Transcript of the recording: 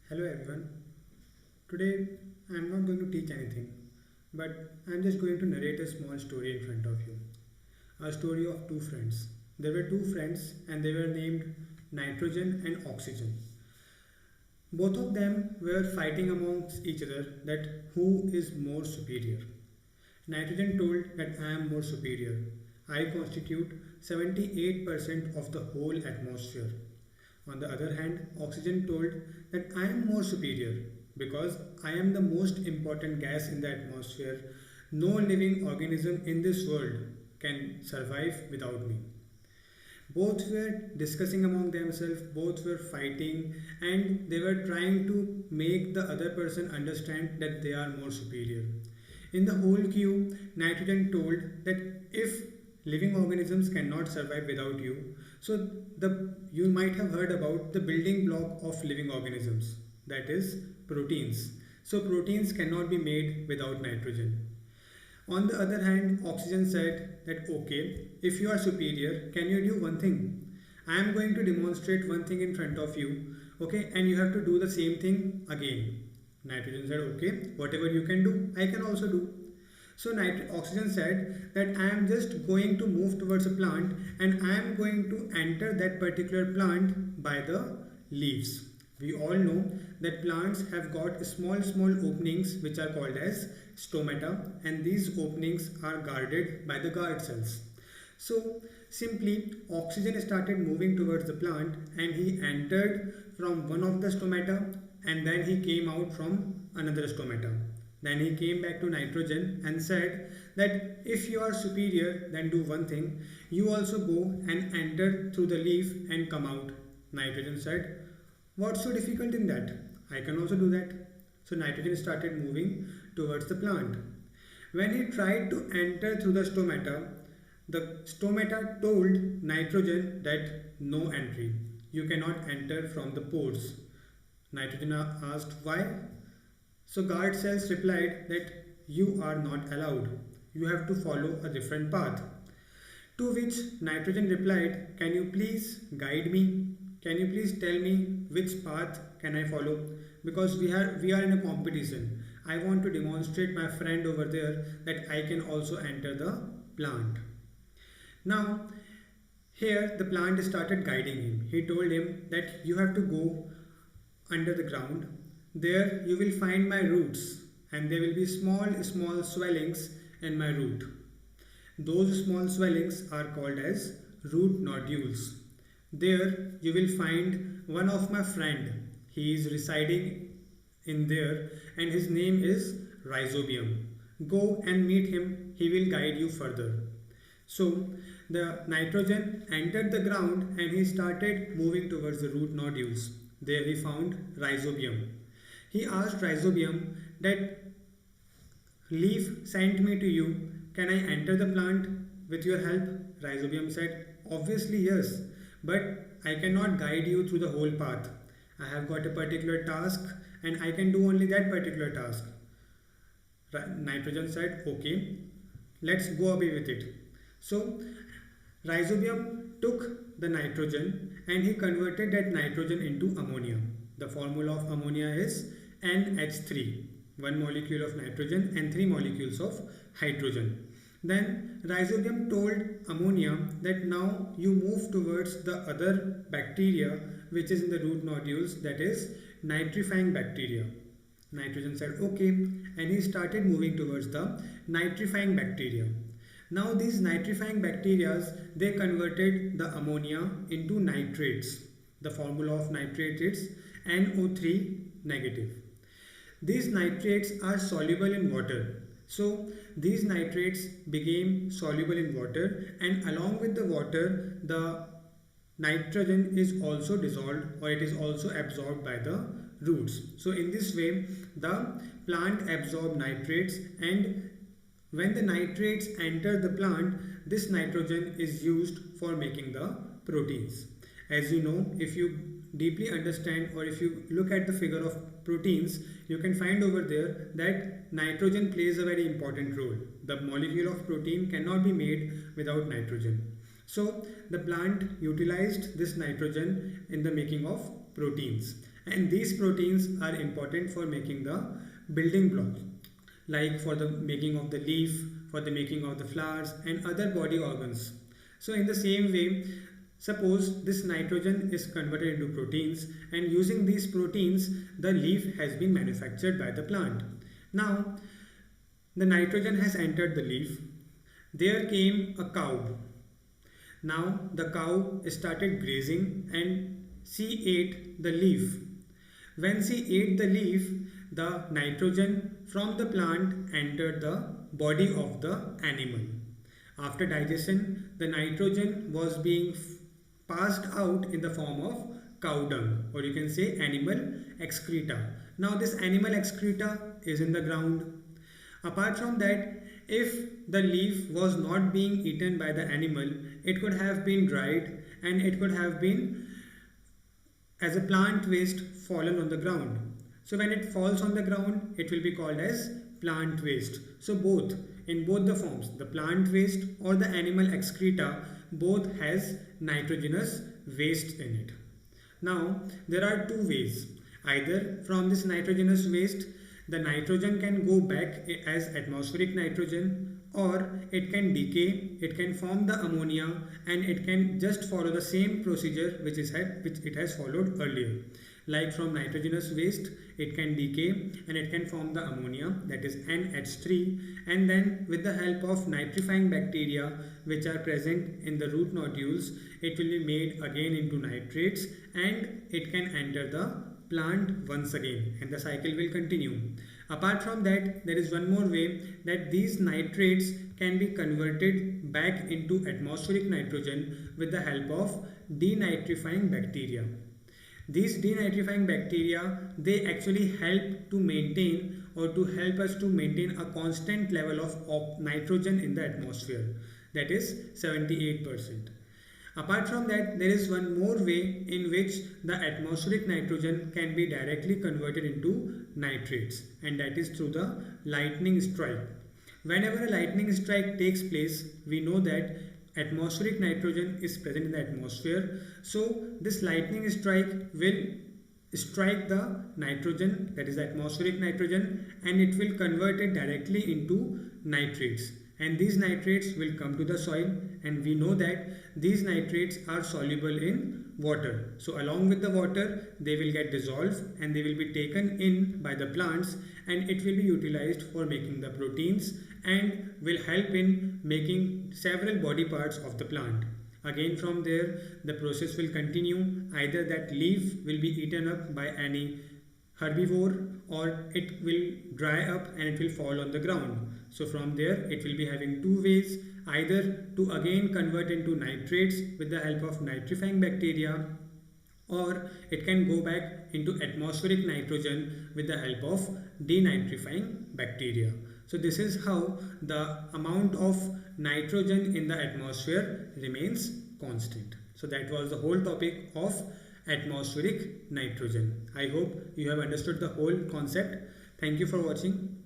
Hello everyone. Today I am not going to teach anything, but I am just going to narrate a small story in front of you. A story of two friends. There were two friends and they were named Nitrogen and Oxygen. Both of them were fighting amongst each other that who is more superior. Nitrogen told that I am more superior. I constitute 78% of the whole atmosphere. On the other hand, oxygen told that I am more superior because I am the most important gas in the atmosphere. No living organism in this world can survive without me. Both were discussing among themselves, both were fighting, and they were trying to make the other person understand that they are more superior. In the whole queue, nitrogen told that if living organisms cannot survive without you, so the you might have heard about the building block of living organisms, that is proteins. So proteins cannot be made without nitrogen. On the other hand, oxygen said that okay, if you are superior, can you do one thing? I am going to demonstrate one thing in front of you, okay, and you have to do the same thing again. Nitrogen said okay, whatever you can do, I can also do. So oxygen said that I am just going to move towards a plant and I am going to enter that particular plant by the leaves. We all know that plants have got small openings which are called as stomata, and these openings are guarded by the guard cells. So simply oxygen started moving towards the plant and he entered from one of the stomata and then he came out from another stomata. Then he came back to nitrogen and said that if you are superior, then do one thing. You also go and enter through the leaf and come out. Nitrogen said, what's so difficult in that? I can also do that. So nitrogen started moving towards the plant. When he tried to enter through the stomata told nitrogen that no entry. You cannot enter from the pores. Nitrogen asked why? So guard cells replied that you are not allowed. You have to follow a different path. To which nitrogen replied, can you please guide me? Can you please tell me which path can I follow? Because we are in a competition. I want to demonstrate my friend over there that I can also enter the plant. Now here the plant started guiding him. He told him that you have to go under the ground. There you will find my roots and there will be small swellings in my root. Those small swellings are called as root nodules. There you will find one of my friend. He is residing in there and his name is rhizobium. Go and meet him. He will guide you further. So the nitrogen entered the ground and he started moving towards the root nodules. There he found rhizobium. He asked rhizobium that leaf sent me to you. Can I enter the plant with your help? Rhizobium said, obviously yes, but I cannot guide you through the whole path. I have got a particular task and I can do only that particular task. Nitrogen said, okay, let's go away with it. So rhizobium took the nitrogen and he converted that nitrogen into ammonia. The formula of ammonia is NH3, one molecule of nitrogen and three molecules of hydrogen. Then rhizobium told ammonia that now you move towards the other bacteria which is in the root nodules, that is nitrifying bacteria. Nitrogen said okay and he started moving towards the nitrifying bacteria. Now these nitrifying bacteria, they converted the ammonia into nitrates. The formula of nitrate is NO3 negative. These nitrates are soluble in water. So these nitrates became soluble in water and along with the water the nitrogen is also dissolved or it is also absorbed by the roots. So in this way the plant absorbs nitrates, and when the nitrates enter the plant, this nitrogen is used for making the proteins. As you know, if you deeply understand or if you look at the figure of proteins, you can find over there that nitrogen plays a very important role. The molecule of protein cannot be made without nitrogen. So the plant utilized this nitrogen in the making of proteins. And these proteins are important for making the building blocks, like for the making of the leaf, for the making of the flowers and other body organs. So in the same way, suppose this nitrogen is converted into proteins, and using these proteins the leaf has been manufactured by the plant. Now the nitrogen has entered the leaf. There came a cow. Now the cow started grazing and she ate the leaf. When she ate the leaf, the nitrogen from the plant entered the body of the animal. After digestion, the nitrogen was being passed out in the form of cow dung, or you can say animal excreta. Now this animal excreta is in the ground. Apart from that, if the leaf was not being eaten by the animal, it could have been dried and it could have been as a plant waste fallen on the ground. So when it falls on the ground, it will be called as plant waste. So both, in both the forms, the plant waste or the animal excreta, both has nitrogenous waste in it. Now there are two ways. Either from this nitrogenous waste, the nitrogen can go back as atmospheric nitrogen, or it can decay, it can form the ammonia, and it can just follow the same procedure which it has followed earlier. Like from nitrogenous waste, it can decay and it can form the ammonia, that is NH3, and then with the help of nitrifying bacteria which are present in the root nodules, it will be made again into nitrates and it can enter the plant once again, and the cycle will continue. Apart from that, there is one more way that these nitrates can be converted back into atmospheric nitrogen with the help of denitrifying bacteria. These denitrifying bacteria, they actually help to maintain or to help us to maintain a constant level of nitrogen in the atmosphere, that is 78%. Apart from that, there is one more way in which the atmospheric nitrogen can be directly converted into nitrates, and that is through the lightning strike. Whenever a lightning strike takes place, we know that atmospheric nitrogen is present in the atmosphere. So this lightning strike will strike the nitrogen, that is the atmospheric nitrogen, and it will convert it directly into nitrates. And these nitrates will come to the soil, and we know that these nitrates are soluble in water. So along with the water, they will get dissolved and they will be taken in by the plants, and it will be utilized for making the proteins and will help in making several body parts of the plant. Again, from there the process will continue. Either that leaf will be eaten up by any herbivore, or it will dry up and it will fall on the ground. So from there it will be having two ways, either to again convert into nitrates with the help of nitrifying bacteria, or it can go back into atmospheric nitrogen with the help of denitrifying bacteria. So this is how the amount of nitrogen in the atmosphere remains constant. So that was the whole topic of atmospheric nitrogen. I hope you have understood the whole concept. Thank you for watching.